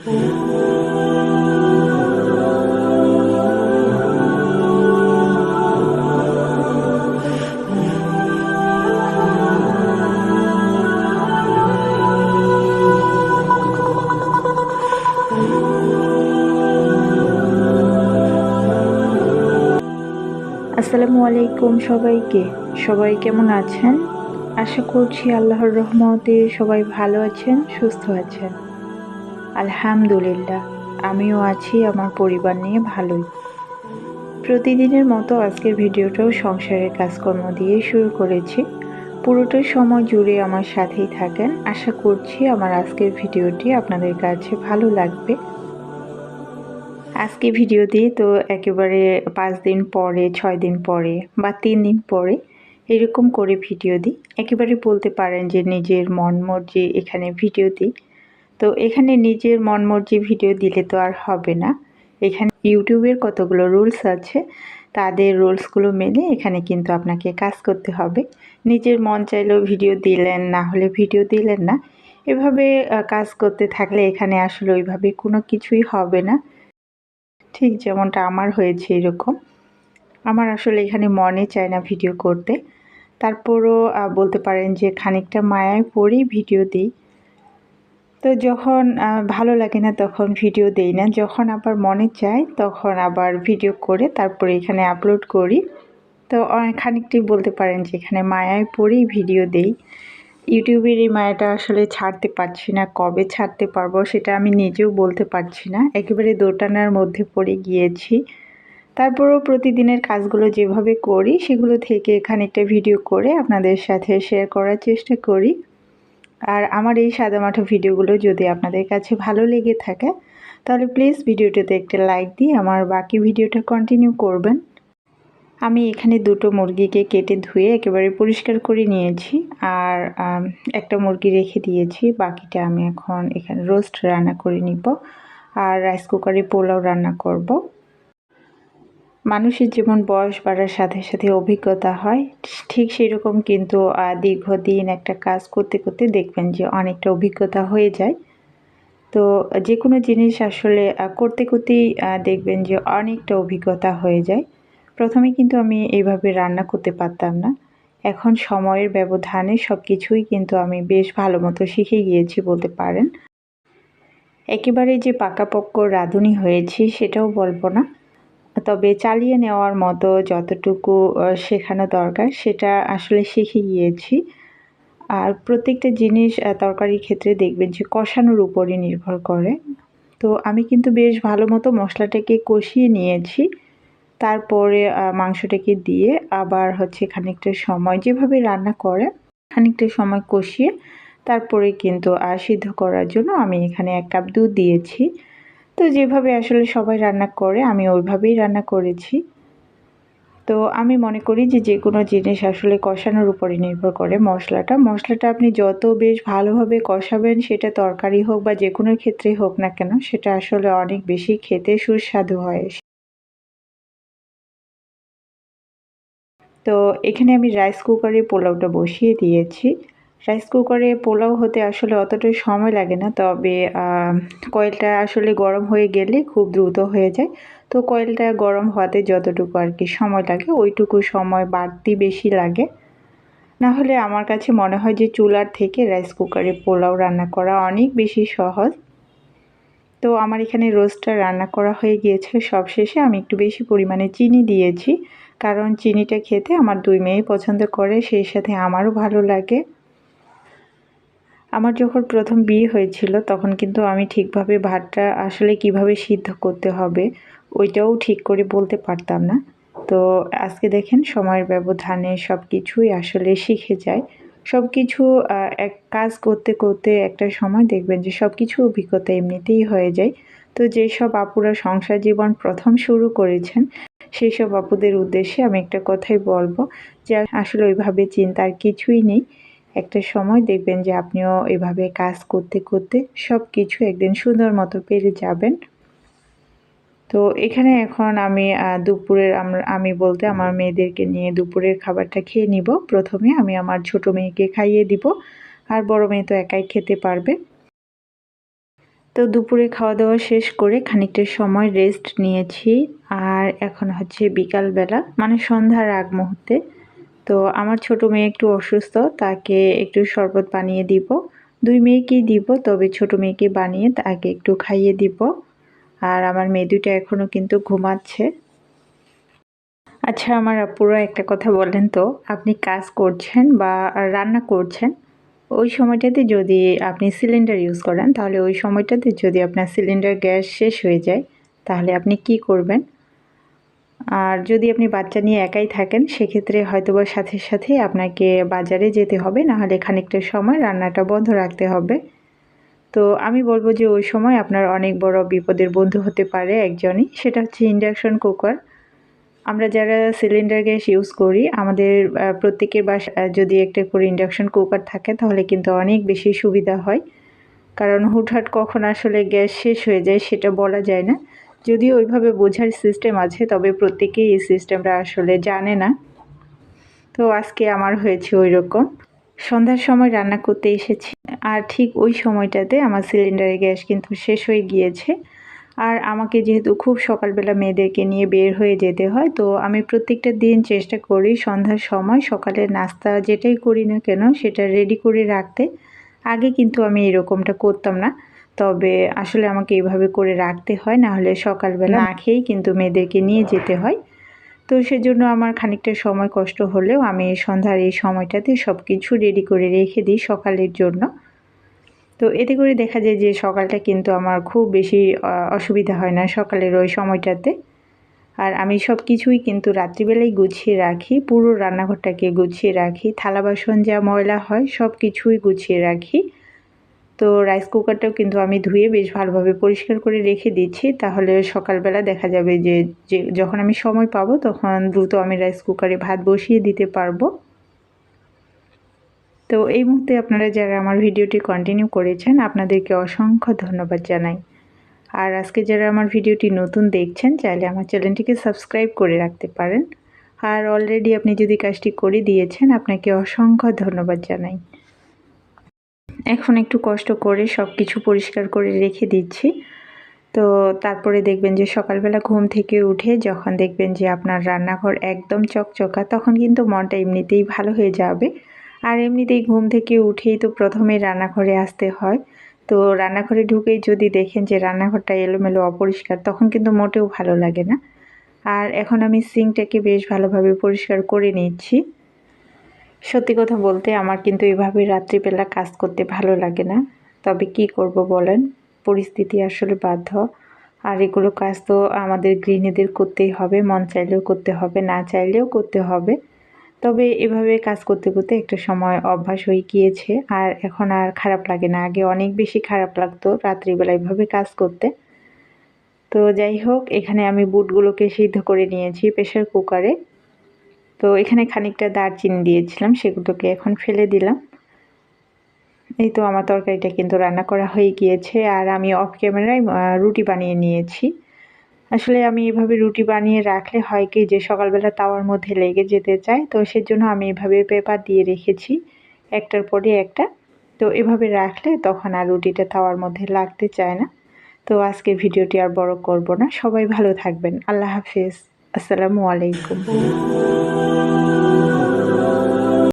আসসালামু আলাইকুম সবাই কেমন আছেন? আশা করছি আল্লাহর রহমতে সবাই ভালো আছেন, সুস্থ আছেন। আলহামদুলিল্লাহ, আমিও আছি আমার পরিবার নিয়ে ভালোই। প্রতিদিনের মতো আজকের ভিডিওটাও সংসারের কাজকর্ম দিয়ে শুরু করেছি। পুরোটা সময় জুড়ে আমার সাথেই থাকেন। আশা করছি আমার আজকের ভিডিওটি আপনাদের কাছে ভালো লাগবে। আজকে ভিডিও দিই তো একেবারে 5 দিন পরে, 6 দিন পরে বা 3 দিন পরে এরকম করে ভিডিও দিই। একেবারে বলতে পারেন যে নিজের মন মর্জি এখানে ভিডিও দিই। তো এখানে নিজের মন মর্জি ভিডিও দিলে তো আর হবে না। এখানে ইউটিউবের কতগুলো রুলস আছে, তাদের রুলসগুলো মেনে এখানে কিন্তু আপনাকে কাজ করতে হবে। নিজের মন চাইলেও ভিডিও দিলেন, না হলে ভিডিও দিলেন না। এভাবে কাজ করতে থাকলে এখানে আসলে ওইভাবে কোনো কিছুই হবে না। ঠিক যেমনটা আমার হয়েছে এরকম। আমার আসলে এখানে মনে চায় না ভিডিও করতে। তারপরও বলতে পারেন যে খানিকটা মায়ায় পড়েই ভিডিও দিই। তো যখন ভালো লাগে না তখন ভিডিও দেই না। যখন আবার মনে চায় তখন আবার ভিডিও করে তারপরে এখানে আপলোড করি। তো খানিকটি বলতে পারেন যে এখানে মায়ায় পড়েই ভিডিও দেই। ইউটিউবের এই মায়াটা আসলে ছাড়তে পারছি না। কবে ছাড়তে পারবো সেটা আমি নিজেও বলতে পারছি না। একেবারে দোটানার মধ্যে পড়ে গিয়েছি। তারপরেও প্রতিদিনের কাজগুলো যেভাবে করি সেগুলো থেকে খানিকটা ভিডিও করে আপনাদের সাথে শেয়ার করার চেষ্টা করি। আর আমার এই সাদামাটা ভিডিওগুলো যদি আপনাদের কাছে ভালো লেগে থাকে তাহলে প্লিজ ভিডিওটাতে একটা লাইক দিয়ে আমার বাকি ভিডিওটা কন্টিনিউ করবেন। আমি এখানে দুটো মুরগিকে কেটে ধুয়ে একেবারে পরিষ্কার করে নিয়েছি। আর একটা মুরগি রেখে দিয়েছি, বাকিটা আমি এখন এখানে রোস্ট রান্না করে নিব আর রাইস কুকারে পোলাও রান্না করব। মানুষের যেমন বয়স বাড়ার সাথে সাথে অভিজ্ঞতা হয়, ঠিক সেরকম কিন্তু দীর্ঘদিন একটা কাজ করতে করতে দেখবেন যে অনেকটা অভিজ্ঞতা হয়ে যায়। তো যে কোনো জিনিস আসলে করতে করতেই দেখবেন যে অনেকটা অভিজ্ঞতা হয়ে যায়। প্রথমে কিন্তু আমি এইভাবে রান্না করতে পারতাম না। এখন সময়ের ব্যবধানে সব কিছুই কিন্তু আমি বেশ ভালো মতো শিখে গিয়েছি বলতে পারেন। একেবারে যে পাকাপোক্ত রাঁধুনি হয়েছি সেটাও বলবো না, তবে চালিয়ে নেওয়ার মতো যতটুকু শেখানো দরকার সেটা আসলে শিখে গিয়েছি। আর প্রত্যেকটা জিনিস তরকারির ক্ষেত্রে দেখবেন যে কষানোর উপরই নির্ভর করে। তো আমি কিন্তু বেশ ভালো মতো মশলাটাকে কষিয়ে নিয়েছি। তারপরে মাংসটাকে দিয়ে আবার হচ্ছে খানিকটা সময় যেভাবে রান্না করে খানিকটা সময় কষিয়ে তারপরে কিন্তু সিদ্ধ করার জন্য আমি এখানে 1 কাপ দুধ দিয়েছি। তো যেভাবে আসলে সবাই রান্না করে আমি ওইভাবেই রান্না করেছি। তো আমি মনে করি যে যে কোনো জিনিস আসলে কষানোর উপরে নির্ভর করে মশলাটা আপনি যত বেশ ভালোভাবে কষাবেন সেটা তরকারি হোক বা যে কোনো ক্ষেত্রেই হোক না কেন সেটা আসলে অনেক বেশি খেতে সুস্বাদু হয়। তো এখানে আমি রাইস কুকারে পোলাওটা বসিয়ে দিয়েছি। রাইস কুকারে পোলাও হতে আসলে অতটা সময় লাগে না, তবে কয়েলটা আসলে গরম হয়ে গেলে খুব দ্রুত হয়ে যায়। তো কয়েলটা গরম হওয়াতে যতটুকু আর কি সময় লাগে ওইটুকু সময় বাড়তি বেশি লাগে। না হলে আমার কাছে মনে হয় যে চুলার থেকে রাইস কুকারে পোলাও রান্না করা অনেক বেশি সহজ। তো আমার এখানে রোস্টটা রান্না করা হয়ে গিয়েছে। সবশেষে আমি একটু বেশি পরিমাণে চিনি দিয়েছি, কারণ চিনিটা খেতে আমার 2 মেয়ে পছন্দ করে, সেই সাথে আমারও ভালো লাগে। আমার যখন প্রথম বিয়ে হয়েছিল তখন কিন্তু আমি ঠিকভাবে ভাতটা আসলে কিভাবে সিদ্ধ করতে হবে ওইটাও ঠিক করে বলতে পারতাম না। তো আজকে দেখেন সময়ের ব্যবধানে সব কিছুই আসলে শিখে যায়। সব কিছু এক কাজ করতে করতে একটা সময় দেখবেন যে সব কিছু অভিজ্ঞতা এমনিতেই হয়ে যায়। তো যেসব আপুরা সংসার জীবন প্রথম শুরু করেছেন সেই সব আপুদের উদ্দেশ্যে আমি একটা কথাই বলবো যে আসলে ওইভাবে চিন্তার কিছুই নেই। একটা সময় দেখবেন যে আপনিও এভাবে কাজ করতে করতে সব কিছু একদিন সুন্দর মতো পেরে যাবেন। তো এখানে এখন আমি দুপুরের আমি বলতে আমার মেয়েদেরকে নিয়ে দুপুরের খাবারটা খেয়ে নিব। প্রথমে আমি আমার ছোট মেয়েকে খাইয়ে দিব, আর বড় মেয়ে তো একাই খেতে পারবে। তো দুপুরে খাওয়া দাওয়া শেষ করে খানিকটা সময় রেস্ট নিয়েছি। আর এখন হচ্ছে বিকালবেলা, মানে সন্ধ্যার আগ মুহূর্তে। তো আমার ছোট মেয়ে একটু অসুস্থ, তাকে একটু শরবত বানিয়ে দিব। 2 মেয়েকেই দিব, তবে ছোট মেয়েকে বানিয়ে তাকে একটু খাইয়ে দিব। আর আমার মেয়ে দুটো এখনও কিন্তু ঘুমাচ্ছে। আচ্ছা আমার আপুরা একটা কথা বলেন তো, আপনি কাজ করছেন বা রান্না করছেন, ওই সময়টাতে যদি আপনি সিলিন্ডার ইউজ করেন, তাহলে ওই সময়টাতে যদি আপনার সিলিন্ডার গ্যাস শেষ হয়ে যায়, তাহলে আপনি কি করবেন? আর যদি আপনি বাচ্চা নিয়ে একাই থাকেন, সেক্ষেত্রে হয়তোবা সাথে সাথে আপনাকে বাজারে যেতে হবে, নাহলে খানিকটা সময় রান্নাটা বন্ধ রাখতে হবে। তো আমি বলবো যে ওই সময় আপনার অনেক বড় বিপদের বন্ধু হতে পারে একজনই, সেটা হচ্ছে ইন্ডাকশন কুকার। আমরা যারা সিলিন্ডার গ্যাস ইউজ করি, আমাদের প্রত্যেকের বাসায় যদি একটা করে ইন্ডাকশন কুকার থাকে, তাহলে কিন্তু অনেক বেশি সুবিধা হয়। কারণ হুটহাট কখন আসলে গ্যাস শেষ হয়ে যায় সেটা বলা যায় না। যদিও ওইভাবে বোঝার সিস্টেম আছে, তবে প্রত্যেকেই এই সিস্টেমটা আসলে জানে না। তো আজকে আমার হয়েছে ওইরকম। সন্ধ্যার সময় রান্না করতে এসেছি, আর ঠিক ওই সময়টাতে আমার সিলিন্ডারের গ্যাস কিন্তু শেষ হয়ে গিয়েছে। আর আমাকে যেহেতু খুব সকালবেলা মেয়েদেরকে নিয়ে বের হয়ে যেতে হয়, তো আমি প্রত্যেকটা দিন চেষ্টা করি সন্ধ্যার সময় সকালের নাস্তা যেটাই করি না কেন সেটা রেডি করে রাখতে। আগে কিন্তু আমি এরকমটা করতাম না, তবে আসলে আমাকে এভাবে করে রাখতে হয়, না হলে সকালবেলা না খেয়েই কিন্তু মেয়েদেরকে নিয়ে যেতে হয়। তো সেজন্য আমার খানিকটা সময় কষ্ট হলেও আমি সন্ধ্যার এই সময়টাতে সব কিছু রেডি করে রেখে দিই সকালের জন্য। তো এতে করে দেখা যায় যে সকালটা কিন্তু আমার খুব বেশি অসুবিধা হয় না সকালের ওই সময়টাতে। আর আমি সব কিছুই কিন্তু রাত্রিবেলাই গুছিয়ে রাখি, পুরো রান্নাঘরটাকে গুছিয়ে রাখি, থালা বাসন যা ময়লা হয় সব কিছুই গুছিয়ে রাখি। তো রাইস কুকারটাও কিন্তু আমি ধুয়ে বেশ ভালোভাবে পরিষ্কার করে রেখে দিচ্ছি, তাহলে সকালবেলা দেখা যাবে যে যখন আমি সময় পাবো তখন দ্রুত আমি রাইস কুকারে ভাত বসিয়ে দিতে পারবো। তো এই মুহূর্তে আপনারা যারা আমার ভিডিওটি কন্টিনিউ করেছেন, আপনাদেরকে অসংখ্য ধন্যবাদ জানাই। আর আজকে যারা আমার ভিডিওটি নতুন দেখছেন, চাইলে আমার চ্যানেলটিকে সাবস্ক্রাইব করে রাখতে পারেন। আর অলরেডি আপনি যদি কাজটি করে দিয়েছেন, আপনাকে অসংখ্য ধন্যবাদ জানাই। এখন একটু কষ্ট করে সব কিছু পরিষ্কার করে রেখে দিচ্ছি। তো তারপরে দেখবেন যে সকালবেলা ঘুম থেকে উঠে যখন দেখবেন যে আপনার রান্নাঘর একদম চকচকা, তখন কিন্তু মনটা এমনিতেই ভালো হয়ে যাবে। আর এমনিতেই ঘুম থেকে উঠেই তো প্রথমে রান্নাঘরে আসতে হয়। তো রান্নাঘরে ঢুকেই যদি দেখেন যে রান্নাঘরটা এলোমেলো অপরিষ্কার, তখন কিন্তু মোটেও ভালো লাগে না। আর এখন আমি সিঙ্কটাকে বেশ ভালোভাবে পরিষ্কার করে নিচ্ছি। সত্যি কথা বলতে আমার কিন্তু এভাবে রাত্রিবেলা কাজ করতে ভালো লাগে না, তবে কি করব বলেন, পরিস্থিতি আসলে বাধ্য। আর এগুলো কাজ তো আমাদের গৃহিণীদের করতেই হবে, মন চাইলেও করতে হবে, না চাইলেও করতে হবে। তবে এভাবে কাজ করতে করতে একটা সময় অভ্যাস হয়ে গিয়েছে, আর এখন আর খারাপ লাগে না। আগে অনেক বেশি খারাপ লাগতো রাত্রিবেলা এভাবে কাজ করতে। তো যাই হোক, এখানে আমি বুটগুলোকে সিদ্ধ করে নিয়েছি প্রেসার কুকারে। তো এখানে খানিকটা দারচিনি দিয়েছিলাম, সেগুলোকে এখন ফেলে দিলাম। এই তো আমার তরকারিটা কিন্তু রান্না করা হয়ে গিয়েছে, আর আমি অফ ক্যামেরায় রুটি বানিয়ে নিয়েছি। আসলে আমি এভাবে রুটি বানিয়ে রাখলে হয় কি যে সকালবেলা তাওয়ার মধ্যে লেগে যেতে চায়, তো সেজন্য আমি এভাবে পেপার দিয়ে রেখেছি একটার পরে একটা। তো এভাবে রাখলে তখন আর রুটিটা তাওয়ার মধ্যে লাগতে চায় না। তো আজকের ভিডিওটি আর বড় করব না, সবাই ভালো থাকবেন। আল্লাহ হাফেজ। আসসালামু আলাইকুম।